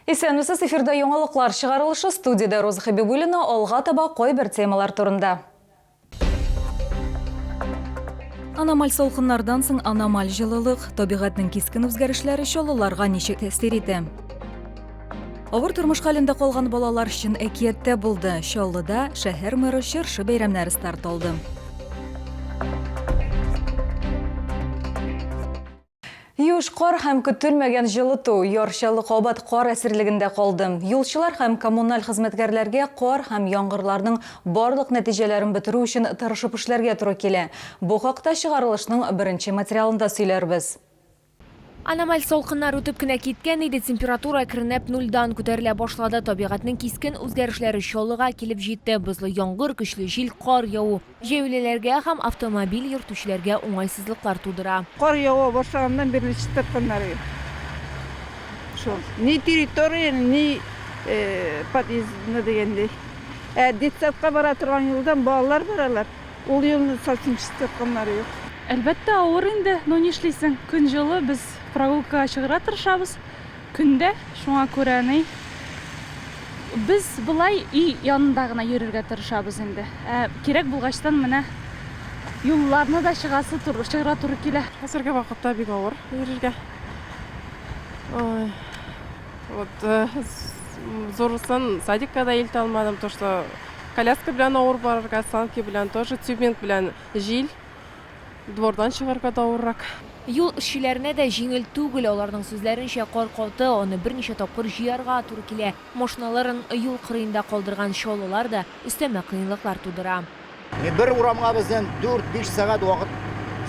Исәнмесез, эфирда яңалыклар чыгарылышы, студияда Роза Хабибуллина, алга таба кайбер темалар турында. Аномаль салкыннардан соң аномаль җылылык, табигатьнең кискен үзгәрешләре чаллыларга ничек тәэсир итә? Авыр тормыш хәлендә калган балалар өчен әкияттә булды. Чаллыда шәһәр мэры чыршы бәйрәмнәре старт алды. Юш кар һәм көтелмәгән җылыту, ярчалы кабат кар әсирлегендә калды. Юлчылар һәм коммуналь хезмәткәрләргә кар һәм яңгырларның барлык нәтиҗәләрен бетерү өчен тырышып эшләргә туры килә. Бу хакта чыгарылышның беренче материалында сөйләрбез. Аномаль салкыннар үтеп кенә киткән иде, температура әкренләп 0-дан күтәрелә башлады. Табигатьнең кискен үзгәрешләре Чаллыга килеп җитте. Бозлы яңгыр, көчле җил, кар яу. Җәяүлеләргә һәм автомобиль йөртүчеләргә уңайсызлыклар тудыра. Кар ява башлаганнан бирле чистартканнар. Ни территория, ни подъездны дигәндәй. Детсадка бара торган юлдан балалар баралар. Ул юлны совсем чистартканнар юк. Әлбәттә авыр инде, но нишлисең? Көн җылы, без прогулкага чыгыра тырышабыз. Көндә шуңа күрә без булай үй янында гына йөрергә тырышабыз инде. Кирәк булгачтан менә юлларны да чыгыра туры килә. Хәзерге вакытта бик авыр йөрергә. Зорлысын садикка да илтә алмадым, то что коляска белән авыр барырга, санки белән тоже, тюбинг белән җил. Двордан чыгарга да авыррак. Юл эшчеләренә дә җиңел түгел, аларның сүзләренчә кар каты, аны берничә тапкыр җыярга туры килә. Машиналарын юл кырыенда калдырган чаллылар да өстәмә кыенлыклар тудыра. Бер урамга бездән 4-5 сәгать вакыт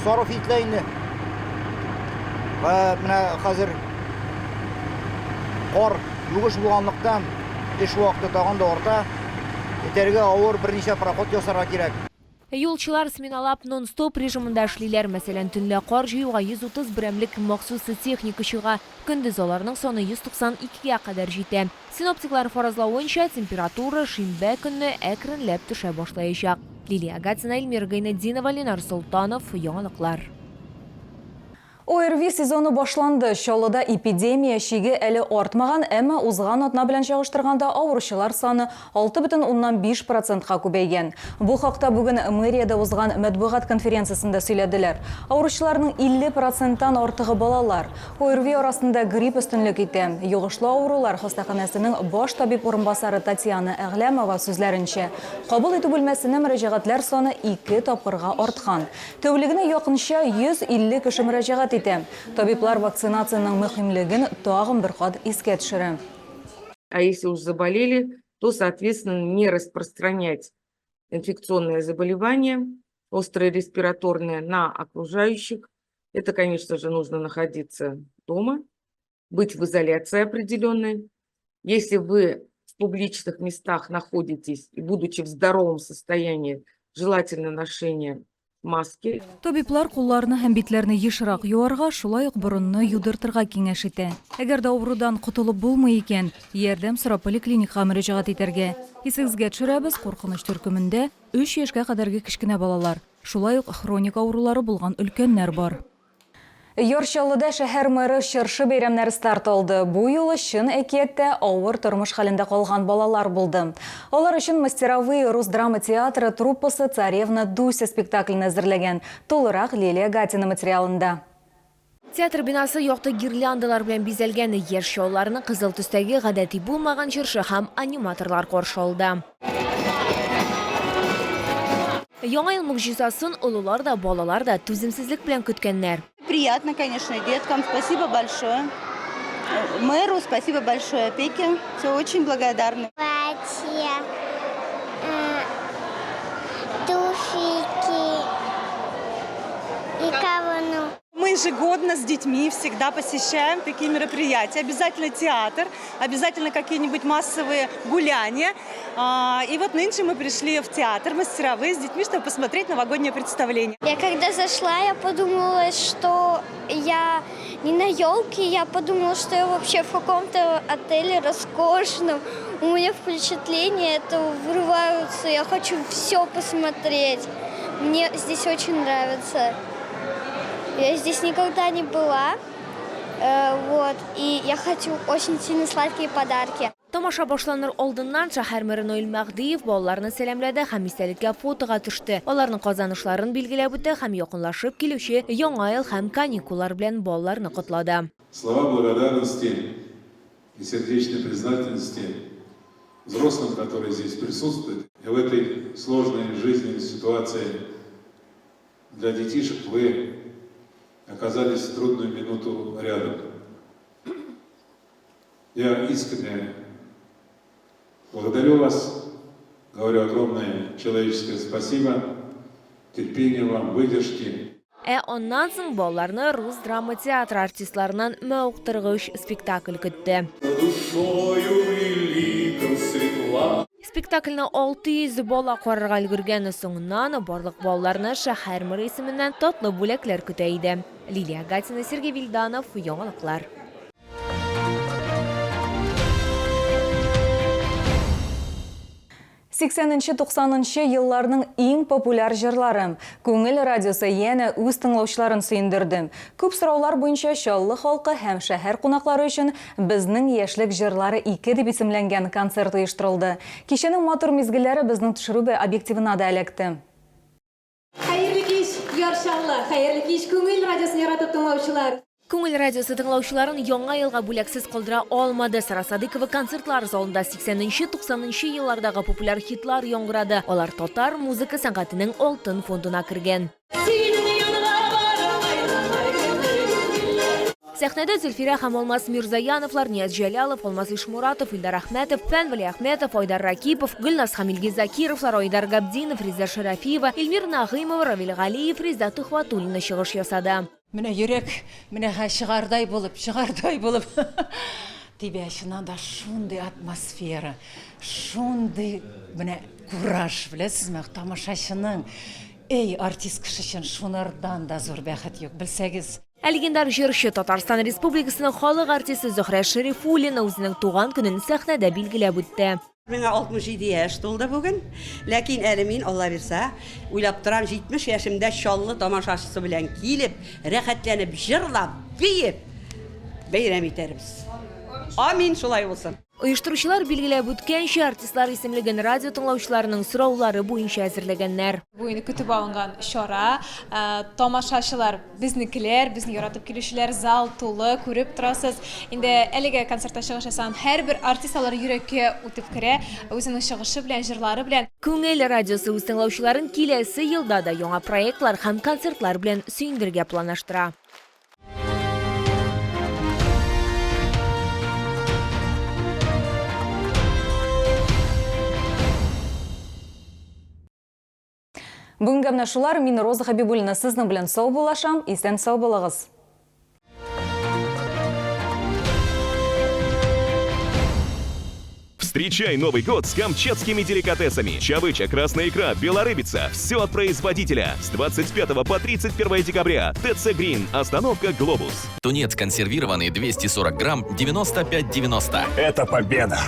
сарыф ителә инде. Менә хәзер кар югыш булганлыктан эш вакыты тагын да арта. Этәргә авыр берничә проход ясарга кирәк. Юлчылар сменалап нон-стоп режимында эшлиләр. Мәсәлән, төнлә кар җыюга 130 берәмлек махсус техника чыга. Көндез аларның саны 192-гә кадәр җитә. Синоптиклар фаразлавынча, температура шимбә көнне әкренләп төшә башлаячак. Лилия Гатина, Эльмира Гайнетдинова, Ленар Солтанов, яңалыклар. ОРВИ сезоны башланды. Чаллыда эпидемия шиге әле артмаган, әмма узган атна белән чагыштырганда авыручылар саны 6,5%-ка күбәйгән. Бу хакта бүген мэрияда узган матбугат конференциясендә сөйләделәр. Авыручыларның 50%-тан артыгы балалар. ОРВИ арасында грипп өстенлек итә. Югышлы авырулар хастаханәсенең баш табиб урынбасары Татьяна Әгләмова сүзләренчә, кабул итү бүлмәсенә мөрәҗәгатьләр саны 2 тапкырга арткан. Тәүлегенә якынча 150 кеше мөрәҗәгать итә. Табиблар вакцинациянең мөһимлеген тагын бер кат искә төшерә. А если уж заболели, то, соответственно, не распространять инфекционное заболевание, острое респираторное, на окружающих. Это, конечно же, нужно находиться дома, быть в изоляции определенной. Если вы в публичных местах находитесь и, будучи в здоровом состоянии, желательно ношение маски. Табиблар кулларны һәм битләрне ешрак юарга, шулай ук борынны юдыртырга киңәш итә. Әгәр дә авырудан котылып булмый икән, ярдәм сорап поликлиникага мөрәҗәгать итәргә. Исегезгә төшерәбез, куркыныч төркемендә 3 яшькә кадәрге кечкенә балалар, шулай ук хроник авырулары булган өлкәннәр бар. Чаллыда шәһәр мэры чыршы бәйрәмнәре старт алды. Бу юлы чын әкияттә авыр тормыш хәлендә калган балалар булды. Алар өчен мастеровые рус драма театры труппасы «Царевна Дуся» спектаклен әзерләгән. Толырак Лилия Гатина материалында. Театр бинасы якты гирляндалар белән бизәлгән. Яшь чалларны кызыл төстәге гадәти булмаган чыршы һәм аниматорлар каршы алды. Яңа ел могҗизасын олылар да, балалар да түземсезлек белән көткәннәр. Приятно, конечно, деткам. Спасибо большое. Мэру спасибо большое. Опеке. Все очень благодарны. Платье, туфельки и кавану. Мы ежегодно с детьми всегда посещаем такие мероприятия. Обязательно театр, обязательно какие-нибудь массовые гуляния. И вот нынче мы пришли в театр мастеровые с детьми, чтобы посмотреть новогоднее представление. Я когда зашла, я подумала, что я не на елке, я подумала, что я вообще в каком-то отеле роскошном. У меня впечатления это вырываются, я хочу все посмотреть. Мне здесь очень нравится. Я здесь никогда не была. Вот, и я хочу очень сильно сладкие подарки. Тамаша башланыр алдыннан шәһәр мэрі Ноил Мәгдиев балаларны сәламләде һәм истәлеккә фотога төште. Аларның казанышларын билгеләп үтте һәм якынлашып килүче яңа ел һәм каникуллар белән балаларны котлады. Слова благодарности и сердечной признательности взрослым, которые здесь присутствуют. И в этой сложной жизненной ситуации для детишек вы оказались в трудную минуту рядом. Я искренне благодарю вас, говорю огромное человеческое спасибо, терпения вам, выдержки. Оннан соң балаларны рус драма театры артистларынан мауктыргыч спектакль көтте. Спектакльне 600 бала карарга өлгергән соңыннан барлык балаларны шәһәр мэры исеменнән татлы бүләкләр көтә иде. Лилия Гатина, Сергей Вильданов, яңалыклар. 80-90 елларның иң популяр жырлары. Көңіл радиосы яна үз тыңлаучыларын сөйіндірді. Көп сұраулар бойынша Чаллы халқы һәм шәһәр қонақлары үшін біздің яшьлек жырлары 2 дип исемләнгән концерт оештырылды. Кешенең матур мизгелләре безнең төшерү объективына да эләкте. Хәерле кич, Яршаллы, хәерле кич, Көңіл радиосын яратып тыңлаучылар. Көңіл радиосы тыңлаучыларын яңа елга бүләксез калдыра алмады. Сара Садыкова концертлар залында 80-90 еллардагы популяр хитлар яңгырады. Алар татар музыка сәнгатенең алтын фондына кергән. Сәхнәдә Зөлфира һәм Алмаз Мирзаяновлар, Нияз Җәлалов, Алмаз Ишмуратов, Илдар Әхмәтов, Фәнвали Әхмәтов, Айдар Ракипов, Гөлназ Хамилги Закировлар, Айдар Габдинов, Риза Шарафиева, Илмир Нагыймова, Равил Галиев, Риза Тухватуллина чыгыш ясады. Менә йөрәк, менә чыгардай булып, Тибәшеннән да шундый атмосфера, шундый менә кураж, беләсезме, тамашачының, артист кеше өчен шунардан да зур бәхет юк, белсәгез. Легендар җырчы Татарстан Республикасының халык артисты Зөһрә Шәрифуллина үзенең туган көнен сәхнәдә билгеләп үтте. Миңа 67 яшь тулды бүген, ләкин әле мин, Алла бирсә, уйлап торам 70 яшемдә Чаллы тамашачысы белән килеп, рәхәтләнеп, җырлап, биеп, бәйрәм итәрбез. Амин, шулай булсын. Оештыручылар билгеләп үткәнчә артистлар исемлеген радио тыңлаучыларының сораулары буенча әзерләгәннәр. Буйны көтеп алынган чара, тамашачылар, безнекеләр, безне яратып килүчеләр, зал тулы, күреп торасыз. Инде әлегә концертта чыгыш ясаган һәрбер артистлар йөрәккә үтеп керә, үзенең чыгышы белән, җырлары белән. Күңел радиосы үз тыңлаучыларын киләсе елда да яңа проектлар һәм концертлар белән сөендергә планлаштыра. Бүгінгі менә шулар, мин Роза Хабибуллина сезнең белән сау булашам, исән сау булыгыз. Встречай Новый год с камчатскими деликатесами. Чавыча, красная икра, белорыбица. Все от производителя. С 25 по 31 декабря. ТЦ Грин. Остановка Глобус. Тунец консервированный 240 грамм 95,90. Это победа!